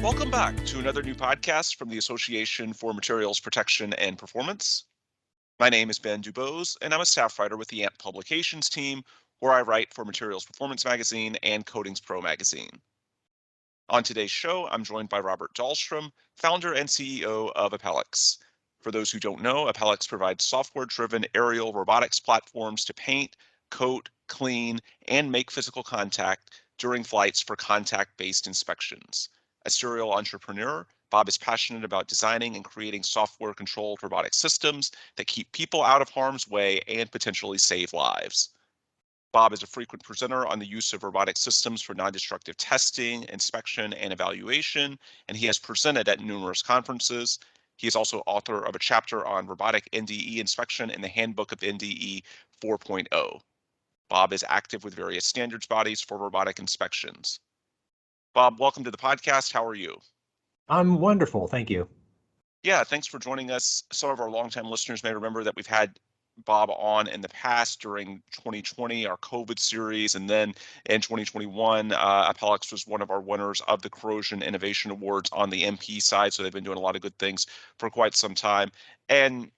Welcome back to another new podcast from the Association for Materials Protection and Performance. My name is Ben Dubose, and I'm a staff writer with the AMP Publications team, where I write for Materials Performance Magazine and Coatings Pro Magazine. On today's show, I'm joined by Robert Dahlstrom, founder and CEO of Apellix. For those who don't know, Apellix provides software-driven aerial robotics platforms to paint, coat, clean, and make physical contact during flights for contact-based inspections. A serial entrepreneur, Bob is passionate about designing and creating software-controlled robotic systems that keep people out of harm's way and potentially save lives. Bob is a frequent presenter on the use of robotic systems for non-destructive testing, inspection, and evaluation, and he has presented at numerous conferences. He is also author of a chapter on robotic NDE inspection in the Handbook of NDE 4.0. Bob is active with various standards bodies for robotic inspections. Bob, welcome to the podcast. How are you? I'm wonderful. Thank you. Yeah, thanks for joining us. Some of our longtime listeners may remember that we've had Bob on in the past during 2020, our COVID series, and then in 2021, Apellix was one of our winners of the Corrosion Innovation Awards on the MP side, so they've been doing a lot of good things for quite some time. And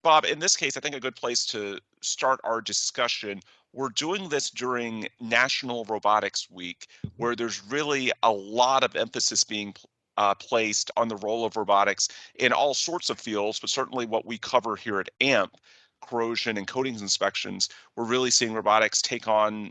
Bob, in this case, I think a good place to start our discussion, we're doing this during National Robotics Week, where there's really a lot of emphasis being placed on the role of robotics in all sorts of fields, but certainly what we cover here at AMP, corrosion and coatings inspections, we're really seeing robotics take on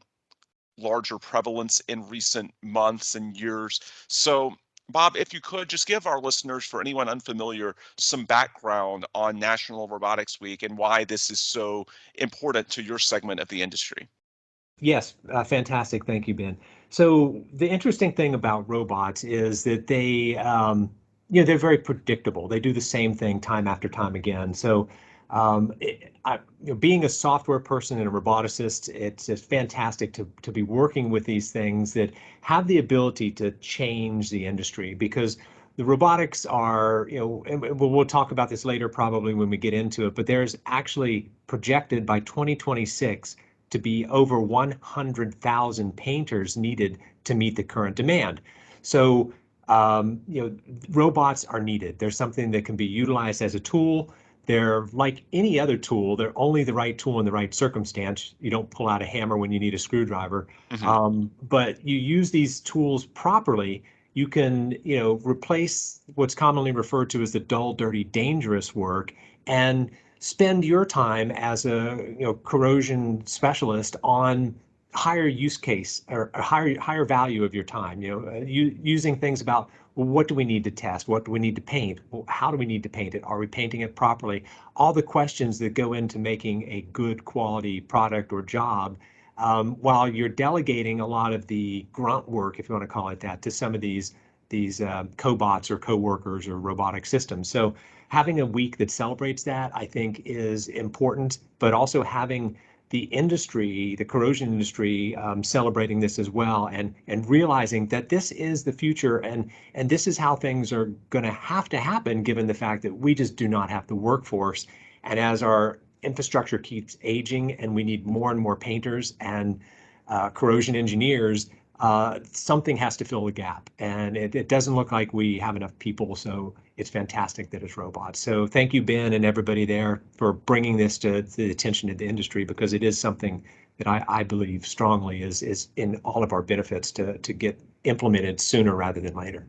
larger prevalence in recent months and years. So, Bob, if you could just give our listeners, for anyone unfamiliar, some background on National Robotics Week and why this is so important to your segment of the industry. Yes, fantastic. Thank you, Ben. So the interesting thing about robots is that they're very predictable. They do the same thing time after time again. So being a software person and a roboticist, it's just fantastic to be working with these things that have the ability to change the industry, because the robotics are, and we'll talk about this later probably when we get into it, but there's actually projected by 2026 to be over 100,000 painters needed to meet the current demand. So, robots are needed. They're something that can be utilized as a tool. They're like any other tool. They're only the right tool in the right circumstance. You don't pull out a hammer when you need a screwdriver. But you use these tools properly, you can, replace what's commonly referred to as the dull, dirty, dangerous work and spend your time as a corrosion specialist on higher use case or a higher value of your time. Using things about, well, what do we need to test? What do we need to paint? Well, how do we need to paint it? Are we painting it properly? All the questions that go into making a good quality product or job, while you're delegating a lot of the grunt work, if you want to call it that, to some of these cobots or coworkers or robotic systems. So having a week that celebrates that, I think, is important, but also having the industry, the corrosion industry, celebrating this as well, and realizing that this is the future, and this is how things are going to happen, given the fact that we just do not have the workforce. And as our infrastructure keeps aging and we need more and more painters and corrosion engineers, something has to fill the gap, and it doesn't look like we have enough people, so it's fantastic that it's robots. So thank you, Ben, and everybody there for bringing this to the attention of the industry, because it is something that I believe strongly is in all of our benefits to get implemented sooner rather than later.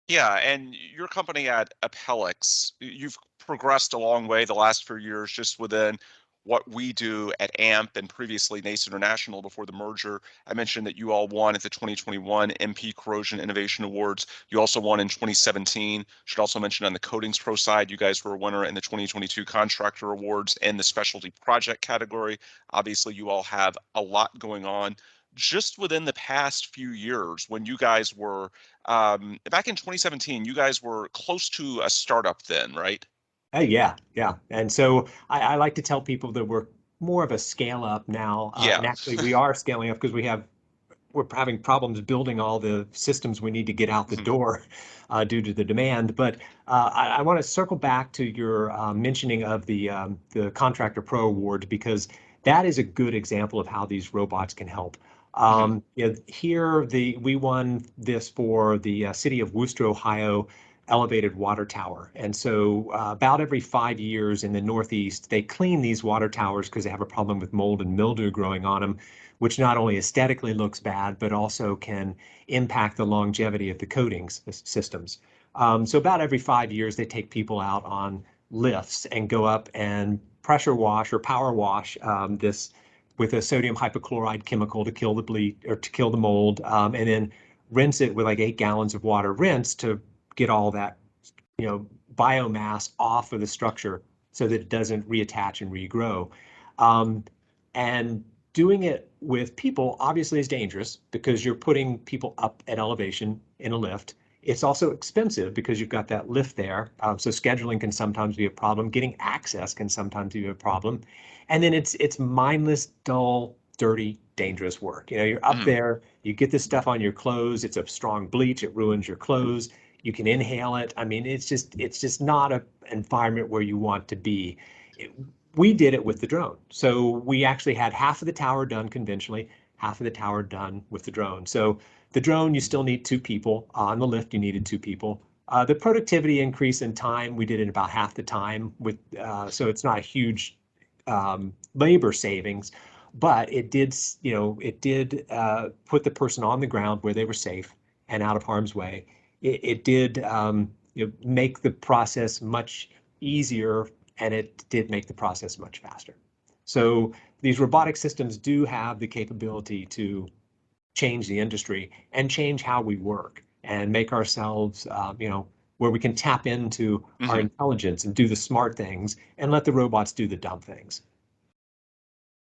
Yeah, and your company at Apellix, you've progressed a long way the last few years just within what we do at AMP and previously NACE International before the merger. I mentioned that you all won at the 2021 MP Corrosion Innovation Awards. You also won in 2017. Should also mention on the Coatings Pro side, you guys were a winner in the 2022 Contractor Awards in the Specialty Project category. Obviously, you all have a lot going on. Just within the past few years, when you guys were back in 2017, you guys were close to a startup then, right? Yeah. And so I like to tell people that we're more of a scale up now. Yeah. And actually, we are scaling up because we're having problems building all the systems we need to get out the door due to the demand. But I want to circle back to your mentioning of the Contractor Pro Award, because that is a good example of how these robots can help. Hmm. Here we won this for the city of Worcester, Ohio, elevated water tower. And so about every 5 years in the Northeast, they clean these water towers because they have a problem with mold and mildew growing on them, which not only aesthetically looks bad, but also can impact the longevity of the coatings systems. So about every 5 years, they take people out on lifts and go up and pressure wash or power wash this with a sodium hypochlorite chemical to kill the bleach or to kill the mold, and then rinse it with like 8 gallons of water rinse to get all that, biomass off of the structure so that it doesn't reattach and regrow. Um, and doing it with people obviously is dangerous because you're putting people up at elevation in a lift. It's also expensive because you've got that lift there. So scheduling can sometimes be a problem. Getting access can sometimes be a problem. And then it's mindless, dull, dirty, dangerous work. You're up Hmm. there, you get this stuff on your clothes. It's a strong bleach. It ruins your clothes. You can inhale it. I mean, it's just not an environment where you want to be. It- we did it with the drone. So we actually had half of the tower done conventionally, half of the tower done with the drone. So the drone, you still need two people. On the lift, you needed two people. The productivity increase in time, we did it about half the time so it's not a huge labor savings, but it did put the person on the ground where they were safe and out of harm's way. It did make the process much easier, and it did make the process much faster. So these robotic systems do have the capability to change the industry and change how we work and make ourselves, where we can tap into our Hmm. intelligence and do the smart things and let the robots do the dumb things.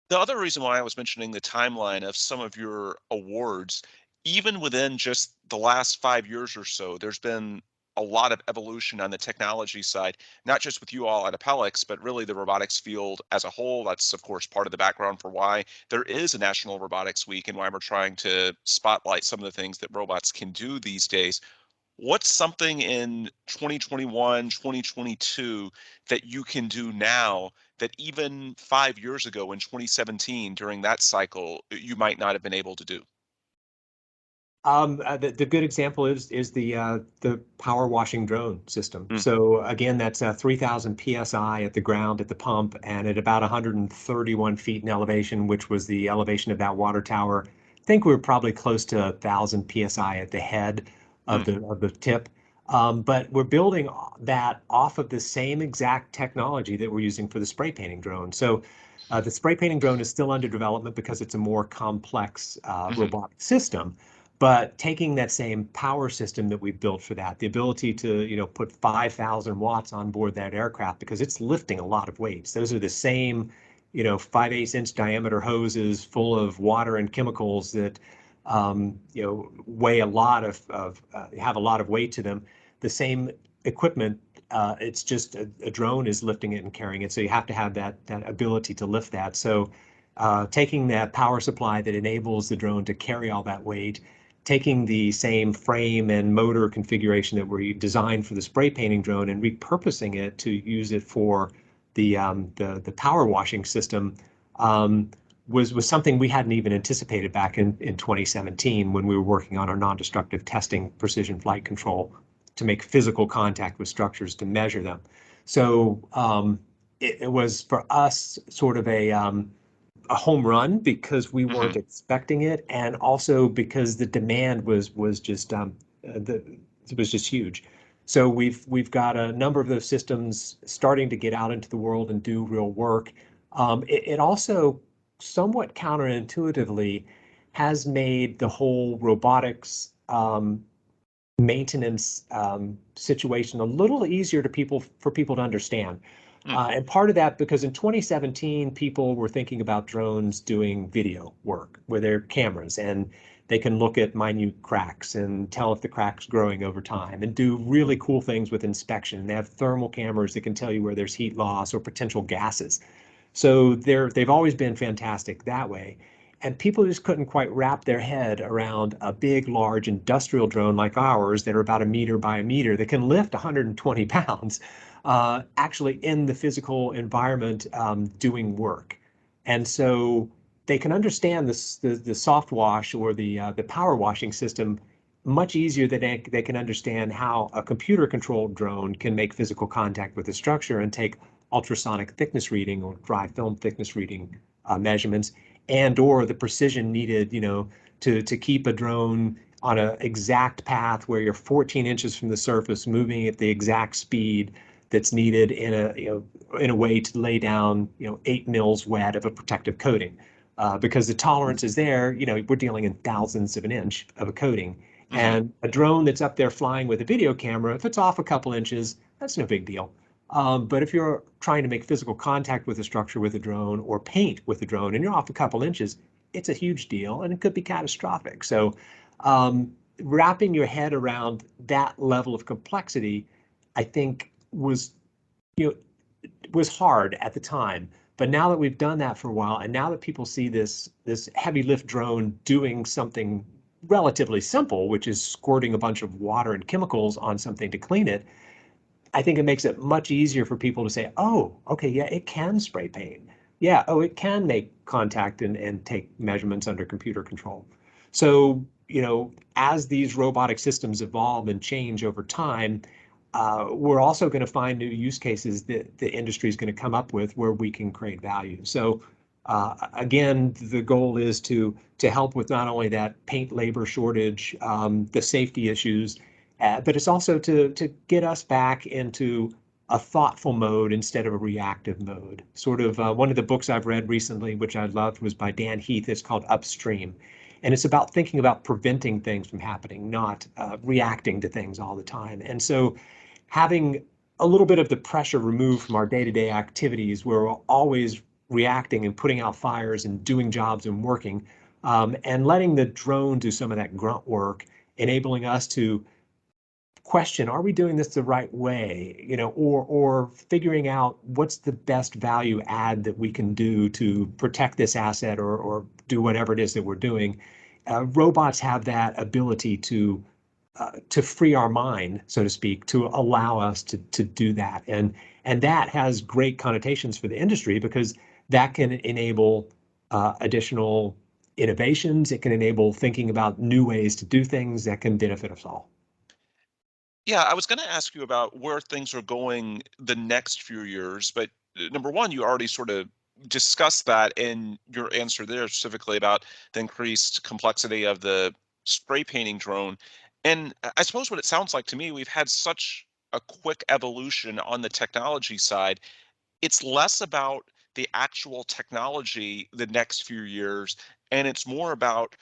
The other reason why I was mentioning the timeline of some of your awards, even within just the last 5 years or so, there's been a lot of evolution on the technology side, not just with you all at Apellix, but really the robotics field as a whole. That's, of course, part of the background for why there is a National Robotics Week and why we're trying to spotlight some of the things that robots can do these days. What's something in 2021, 2022 that you can do now that even 5 years ago in 2017 during that cycle you might not have been able to do? The good example is the power washing drone system. Mm. So again, that's 3,000 psi at the ground at the pump and at about 131 feet in elevation, which was the elevation of that water tower. I think we were probably close to 1,000 psi at the head of Mm. the tip. But we're building that off of the same exact technology that we're using for the spray painting drone. So the spray painting drone is still under development because it's a more complex Mhm. robotic system. But taking that same power system that we've built for that, the ability to, put 5,000 watts on board that aircraft because it's lifting a lot of weights. Those are the same, 5/8 inch diameter hoses full of water and chemicals that, weigh a lot have a lot of weight to them. The same equipment, it's just a drone is lifting it and carrying it. So you have to have that ability to lift that. So taking that power supply that enables the drone to carry all that weight, taking the same frame and motor configuration that we designed for the spray painting drone and repurposing it to use it for the power washing system um, was something we hadn't even anticipated back in 2017 when we were working on our non-destructive testing precision flight control to make physical contact with structures to measure them. So it was for us sort of a home run because we weren't Mhm. expecting it, and also because the demand was just it was just huge. So we've got a number of those systems starting to get out into the world and do real work. It also somewhat counterintuitively has made the whole robotics maintenance situation a little easier for people to understand. Mm. And part of that because in 2017, people were thinking about drones doing video work with their cameras, and they can look at minute cracks and tell if the crack's growing over time and do really cool things with inspection. They have thermal cameras that can tell you where there's heat loss or potential gases. So they've always been fantastic that way. And people just couldn't quite wrap their head around a big, large industrial drone like ours that are about a meter by a meter that can lift 120 pounds, actually in the physical environment doing work. And so they can understand the soft wash or the power washing system much easier than they can understand how a computer controlled drone can make physical contact with the structure and take ultrasonic thickness reading or dry film thickness reading measurements, and or the precision needed, to keep a drone on an exact path where you're 14 inches from the surface, moving at the exact speed that's needed in a way to lay down 8 mils wet of a protective coating. Because the tolerance is there, we're dealing in thousandths of an inch of a coating. Hmm. And a drone that's up there flying with a video camera, if it's off a couple inches, that's no big deal. But if you're trying to make physical contact with a structure with a drone or paint with a drone and you're off a couple inches, it's a huge deal and it could be catastrophic. So wrapping your head around that level of complexity, I think you know, was hard at the time. But now that we've done that for a while, and now that people see this heavy lift drone doing something relatively simple, which is squirting a bunch of water and chemicals on something to clean it, I think it makes it much easier for people to say, oh, okay, yeah, it can spray paint. Yeah, oh, it can make contact and take measurements under computer control. So, as these robotic systems evolve and change over time, we're also going to find new use cases that the industry is going to come up with where we can create value. So, again, the goal is to help with not only that paint labor shortage, the safety issues, but it's also to get us back into a thoughtful mode instead of a reactive mode. Sort of one of the books I've read recently, which I loved, was by Dan Heath. It's called Upstream. And it's about thinking about preventing things from happening, not reacting to things all the time. And so having a little bit of the pressure removed from our day-to-day activities where we're always reacting and putting out fires and doing jobs and working, and letting the drone do some of that grunt work, enabling us to question, are we doing this the right way? Or figuring out what's the best value add that we can do to protect this asset or do whatever it is that we're doing. Robots have that ability to free our mind, so to speak, to allow us to do that. And that has great connotations for the industry because that can enable additional innovations. It can enable thinking about new ways to do things that can benefit us all. Yeah, I was going to ask you about where things are going the next few years, but number one, you already sort of discussed that in your answer there, specifically about the increased complexity of the spray painting drone. And I suppose what it sounds like to me, we've had such a quick evolution on the technology side. It's less about the actual technology the next few years, and it's more about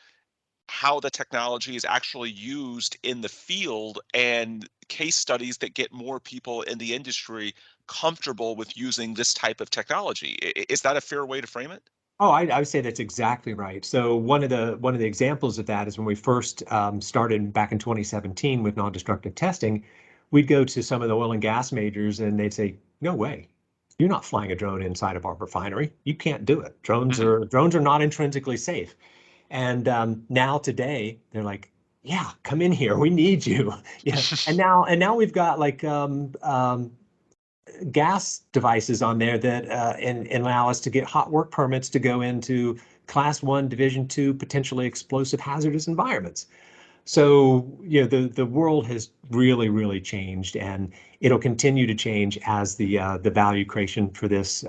how the technology is actually used in the field and case studies that get more people in the industry comfortable with using this type of technology. Is that a fair way to frame it? Oh, I would say that's exactly right. So one of the examples of that is when we first started back in 2017 with non-destructive testing, we'd go to some of the oil and gas majors and they'd say, "No way, you're not flying a drone inside of our refinery. You can't do it. Hmm. Drones are not intrinsically safe." And now today they're like, "Yeah, come in here. We need you." Yeah, and now we've got like gas devices on there that and allow us to get hot work permits to go into class one, division two, potentially explosive hazardous environments. So, the world has really, really changed, and it'll continue to change as the value creation for this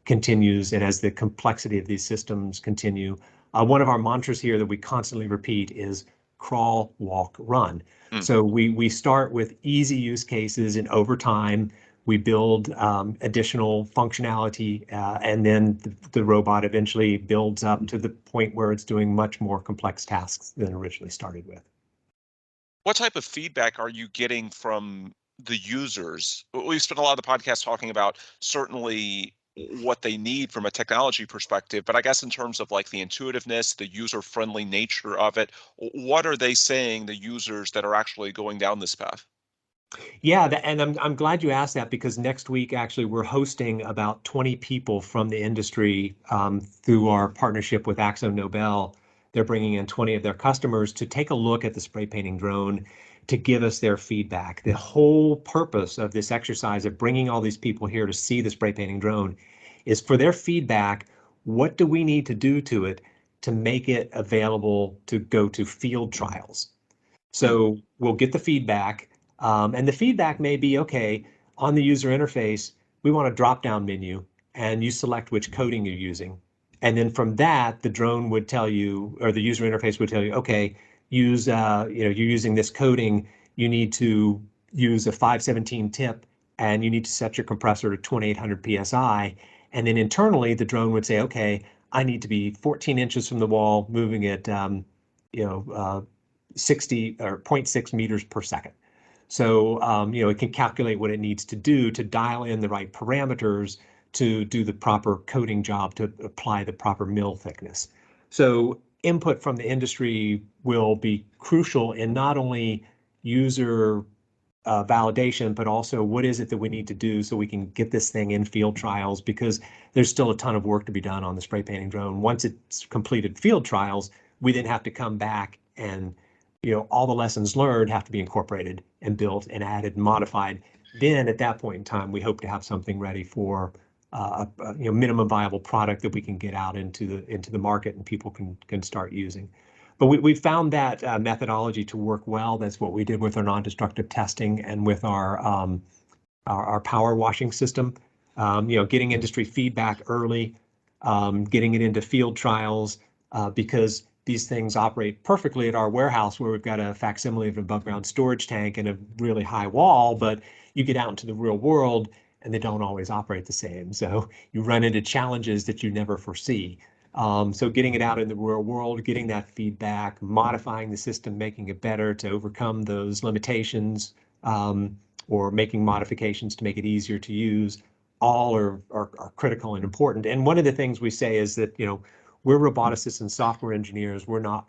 continues and as the complexity of these systems continue. One of our mantras here that we constantly repeat is crawl, walk, run. Mm. So we start with easy use cases, and over time we build additional functionality, and then the robot eventually builds up to the point where it's doing much more complex tasks than originally started with. What type of feedback are you getting from the users? We've spent a lot of the podcast talking about certainly what they need from a technology perspective, but I guess in terms of like the intuitiveness, the user-friendly nature of it, what are they saying, the users that are actually going down this path? Yeah, and I'm glad you asked that because next week actually we're hosting about 20 people from the industry through our partnership with Axo Nobel. They're bringing in 20 of their customers to take a look at the spray painting drone to give us their feedback. The whole purpose of this exercise of bringing all these people here to see the spray painting drone is for their feedback. what do we need to do to it to make it available to go to field trials? Mm. So we'll get the feedback, and the feedback may be, okay, on the user interface, we want a drop-down menu, and you select which coding you're using. And then from that, the drone would tell you, or the user interface would tell you, okay, you're using this coding, you need to use a 517 tip, and you need to set your compressor to 2800 PSI. And then internally, the drone would say, okay, I need to be 14 inches from the wall, moving at, 60 or zero point 0.6 meters per second. So, it can calculate what it needs to do to dial in the right parameters to do the proper coding job to apply the proper mill thickness. So input from the industry will be crucial in not only user validation, but also what is it that we need to do so we can get this thing in field trials, because there's still a ton of work to be done on the spray painting drone. Once it's completed field trials, we then have to come back and all the lessons learned have to be incorporated and built and added and modified. Then at that point in time, we hope to have something ready for a minimum viable product that we can get out into the market and people can start using. But we found that methodology to work well. That's what we did with our non-destructive testing and with our power washing system. Getting industry feedback early, getting it into field trials, because these things operate perfectly at our warehouse where we've got a facsimile of an above ground storage tank and a really high wall, but you get out into the real world and they don't always operate the same. So you run into challenges that you never foresee. So getting it out in the real world, getting that feedback, modifying the system, making it better to overcome those limitations, or making modifications to make it easier to use, all are critical and important. And one of the things we say is that, we're roboticists and software engineers. We're not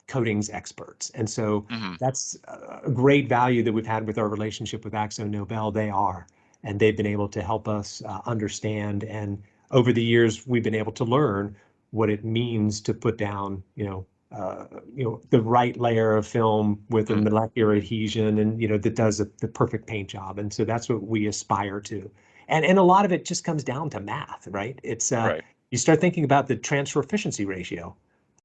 coatings experts. And so Hmm. that's a great value that we've had with our relationship with AkzoNobel. They are, and they've been able to help us understand. And over the years, we've been able to learn what it means to put down, the right layer of film with a Mm. molecular adhesion, and that does the perfect paint job. And so that's what we aspire to. And a lot of it just comes down to math, right? It's Right. you start thinking about the transfer efficiency ratio.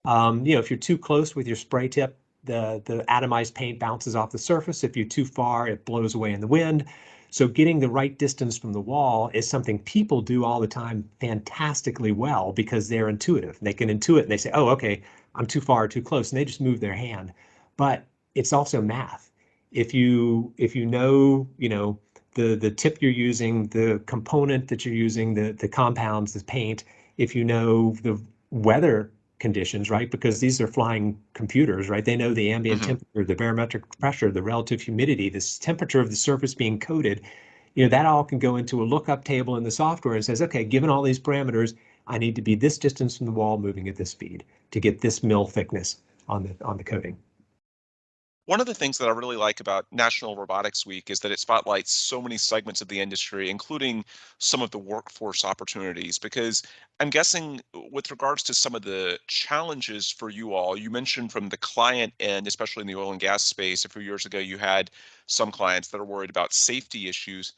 If you're too close with your spray tip, the atomized paint bounces off the surface. If you're too far, it blows away in the wind. So getting the right distance from the wall is something people do all the time fantastically well because they're intuitive. They can intuit and they say, oh, okay, I'm too far or too close, and they just move their hand. But it's also math. If you know, the tip you're using, the component that you're using, the compounds, the paint, if you know the weather conditions, right? Because these are flying computers, right? They know the ambient Hmm. temperature, the barometric pressure, the relative humidity, this temperature of the surface being coated. That all can go into a lookup table in the software and says, okay, given all these parameters, I need to be this distance from the wall moving at this speed to get this mil thickness on the coating. One of the things that I really like about National Robotics Week is that it spotlights so many segments of the industry, including some of the workforce opportunities. Because I'm guessing, with regards to some of the challenges for you all, you mentioned from the client end, especially in the oil and gas space, a few years ago, you had some clients that are worried about safety issues.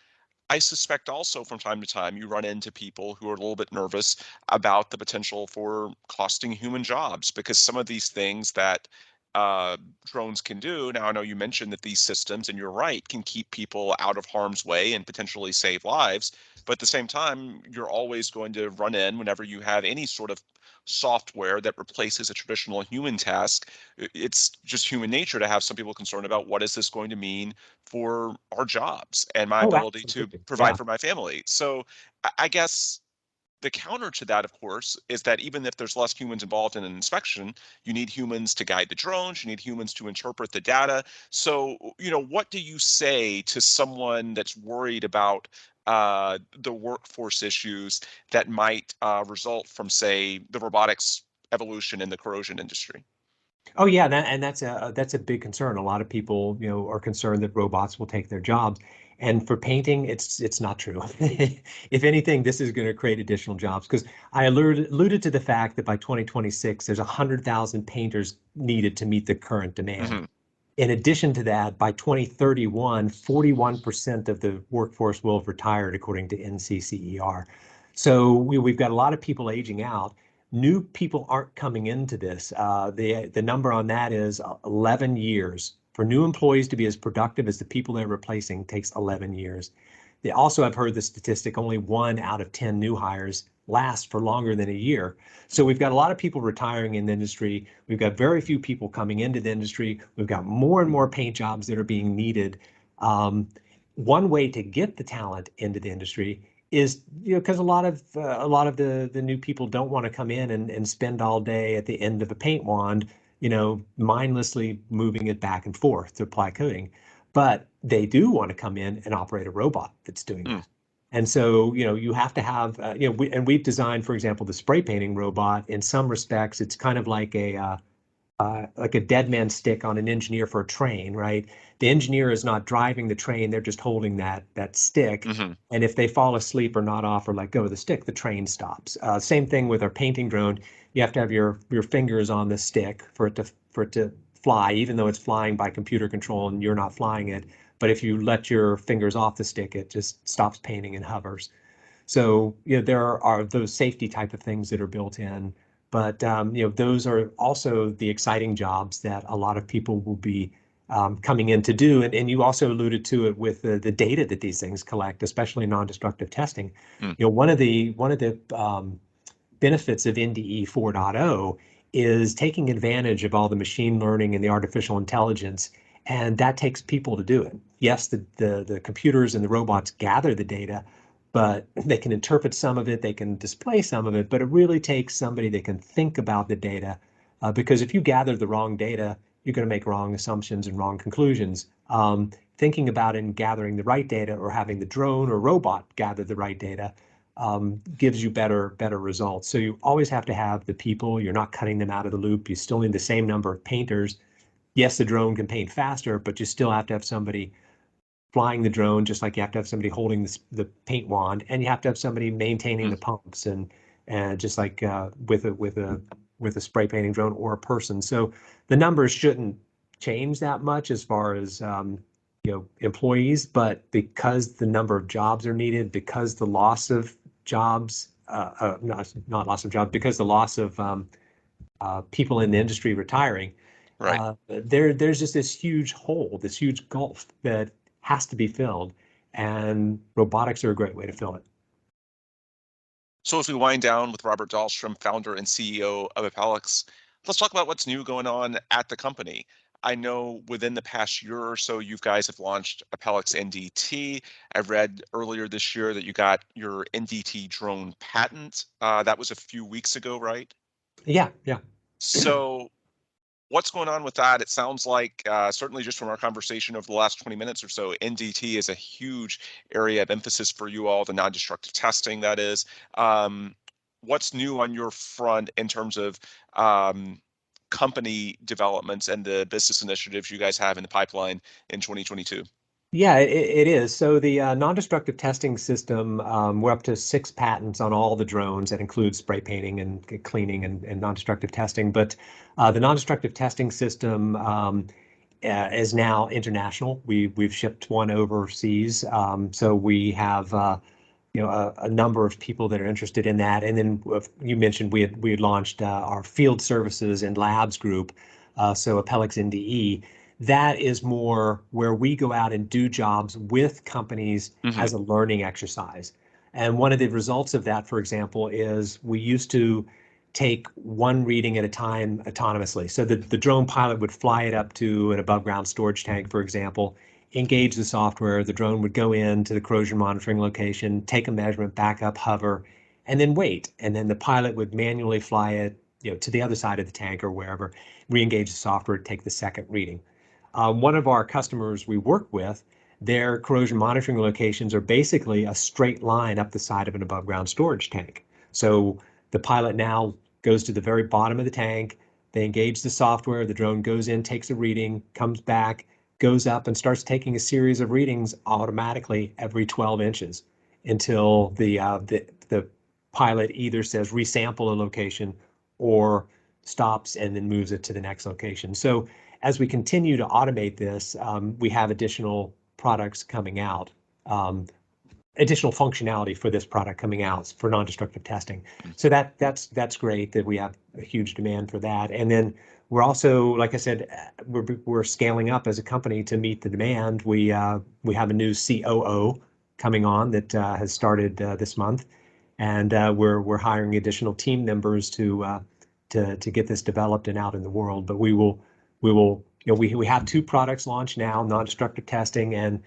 I suspect also from time to time you run into people who are a little bit nervous about the potential for costing human jobs, because some of these things that uh, drones can do. Now, I know you mentioned that these systems, and you're right, can keep people out of harm's way and potentially save lives. But at the same time, you're always going to run in whenever you have any sort of software that replaces a traditional human task. It's just human nature to have some people concerned about what is this going to mean for our jobs and my Oh, ability to absolutely. provide Yeah. for my family. So I guess the counter to that, of course, is that even if there's less humans involved in an inspection, you need humans to guide the drones, you need humans to interpret the data. So, what do you say to someone that's worried about the workforce issues that might result from, say, the robotics evolution in the corrosion industry? Oh yeah, that's a big concern. A lot of people, are concerned that robots will take their jobs. And for painting, it's not true. If anything, this is going to create additional jobs because I alluded to the fact that by 2026, there's 100,000 painters needed to meet the current demand. Hmm. In addition to that, by 2031, 41% of the workforce will have retired, according to NCCER. So we've got a lot of people aging out. New people aren't coming into this. The number on that is 11 years. For new employees to be as productive as the people they're replacing takes 11 years. They also, I've heard the statistic, only 1 out of 10 new hires last for longer than a year. So we've got a lot of people retiring in the industry. We've got very few people coming into the industry. We've got more and more paint jobs that are being needed. One way to get the talent into the industry is, because a lot of the new people don't want to come in and spend all day at the end of a paint wand, mindlessly moving it back and forth to apply coating. But they do want to come in and operate a robot that's doing Mm. that. And so, you have to have, we've designed, for example, the spray painting robot. In some respects, it's kind of like a dead man stick on an engineer for a train, right? The engineer is not driving the train; they're just holding that stick. Hmm. And if they fall asleep or nod off or let go of the stick, the train stops. Same thing with our painting drone. You have to have your fingers on the stick for it to fly, even though it's flying by computer control and you're not flying it. But if you let your fingers off the stick, it just stops painting and hovers. So, there are those safety type of things that are built in, but those are also the exciting jobs that a lot of people will be coming in to do. And you also alluded to it with the data that these things collect, especially non-destructive testing. Mm. One of the benefits of NDE 4.0 is taking advantage of all the machine learning and the artificial intelligence, and that takes people to do it. Yes, the computers and the robots gather the data, but they can interpret some of it, they can display some of it, but it really takes somebody that can think about the data, because if you gather the wrong data, you're going to make wrong assumptions and wrong conclusions. Thinking about and gathering the right data, or having the drone or robot gather the right data, gives you better results. So you always have to have the people. You're not cutting them out of the loop. You still need the same number of painters. Yes, the drone can paint faster, but you still have to have somebody flying the drone, just like you have to have somebody holding the paint wand, and you have to have somebody maintaining Mm. the pumps, and just like with a spray painting drone or a person. So the numbers shouldn't change that much as far as employees, but because the number of jobs are needed, because the loss of jobs, not loss of jobs, because the loss of people in the industry retiring, Right. there's just this huge hole, this huge gulf that has to be filled, and robotics are a great way to fill it. So as we wind down with Robert Dahlstrom, founder and CEO of Apellix, let's talk about what's new going on at the company. I know within the past year or so, you guys have launched Apellix NDT. I read earlier this year that you got your NDT drone patent. That was a few weeks ago, right? Yeah, yeah. So what's going on with that? It sounds like, certainly just from our conversation over the last 20 minutes or so, NDT is a huge area of emphasis for you all, the non-destructive testing, that is. Um, what's new on your front in terms of company developments and the business initiatives you guys have in the pipeline in 2022? Yeah, it is. So the non-destructive testing system, we're up to 6 patents on all the drones. That includes spray painting and cleaning and non-destructive testing. But the non-destructive testing system is now international. We've shipped one overseas. So we have a number of people that are interested in that. And then you mentioned we had launched our field services and labs group, so Apellix NDE. That is more where we go out and do jobs with companies Hmm. as a learning exercise. And one of the results of that, for example, is we used to take one reading at a time autonomously. So the drone pilot would fly it up to an above ground storage tank, for example, engage the software. The drone would go into the corrosion monitoring location, take a measurement, back up, hover, and then wait. And then the pilot would manually fly it, to the other side of the tank or wherever, re-engage the software, take the second reading. One of our customers we work with, their corrosion monitoring locations are basically a straight line up the side of an above ground storage tank. So the pilot now goes to the very bottom of the tank. They engage the software. The drone goes in, takes a reading, comes back, goes up, and starts taking a series of readings automatically every 12 inches until the pilot either says resample a location or stops and then moves it to the next location. So as we continue to automate this, we have additional products coming out. Um, additional functionality for this product coming out for non-destructive testing. So that's great that we have a huge demand for that. And then we're also, like I said, we're scaling up as a company to meet the demand. We have a new COO coming on that has started this month, and we're hiring additional team members to get this developed and out in the world. But we will we have two products launched now, non-destructive testing and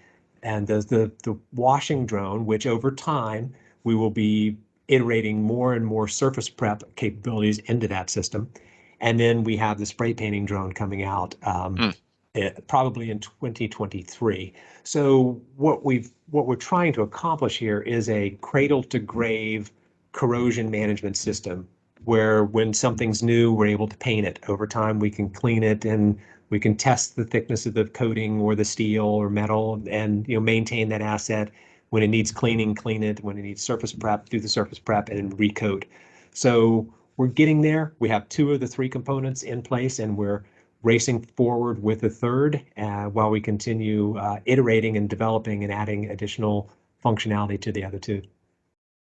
the washing drone, which over time we will be iterating more and more surface prep capabilities into that system. And then we have the spray painting drone coming out probably in 2023. So what we're trying to accomplish here is a cradle to grave corrosion management system where when something's new, we're able to paint it. Over time, we can clean it and we can test the thickness of the coating or the steel or metal and maintain that asset. When it needs cleaning, clean it. When it needs surface prep, do the surface prep and recoat. So we're getting there. We have two of the three components in place, and we're racing forward with the third while we continue iterating and developing and adding additional functionality to the other two.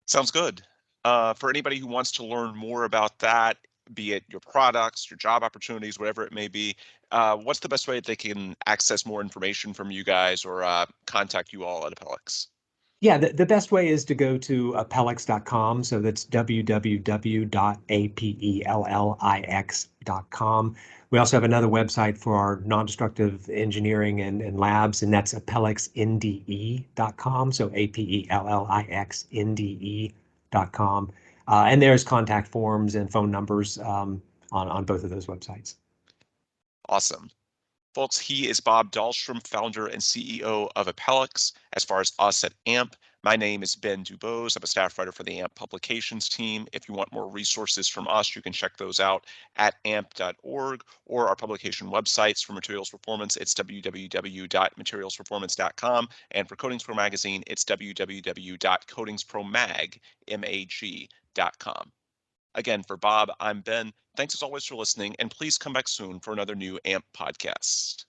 Sounds good. For anybody who wants to learn more about that, be it your products, your job opportunities, whatever it may be, what's the best way that they can access more information from you guys or contact you all at Apellix? Yeah, the best way is to go to Apellix.com. So that's www.apellix.com. We also have another website for our non-destructive engineering and labs, and that's appellixnde.com. So APELLIXNDE.com. And there's contact forms and phone numbers on both of those websites. Awesome. Folks, he is Bob Dahlstrom, founder and CEO of Apellix. As far as us at AMP, my name is Ben Dubose. I'm a staff writer for the AMP publications team. If you want more resources from us, you can check those out at amp.org or our publication websites. For Materials Performance, it's www.materialsperformance.com. And for Coatings Pro Magazine, it's www.coatingspromag.com. Again, for Bob, I'm Ben. Thanks as always for listening, and please come back soon for another new AMP podcast.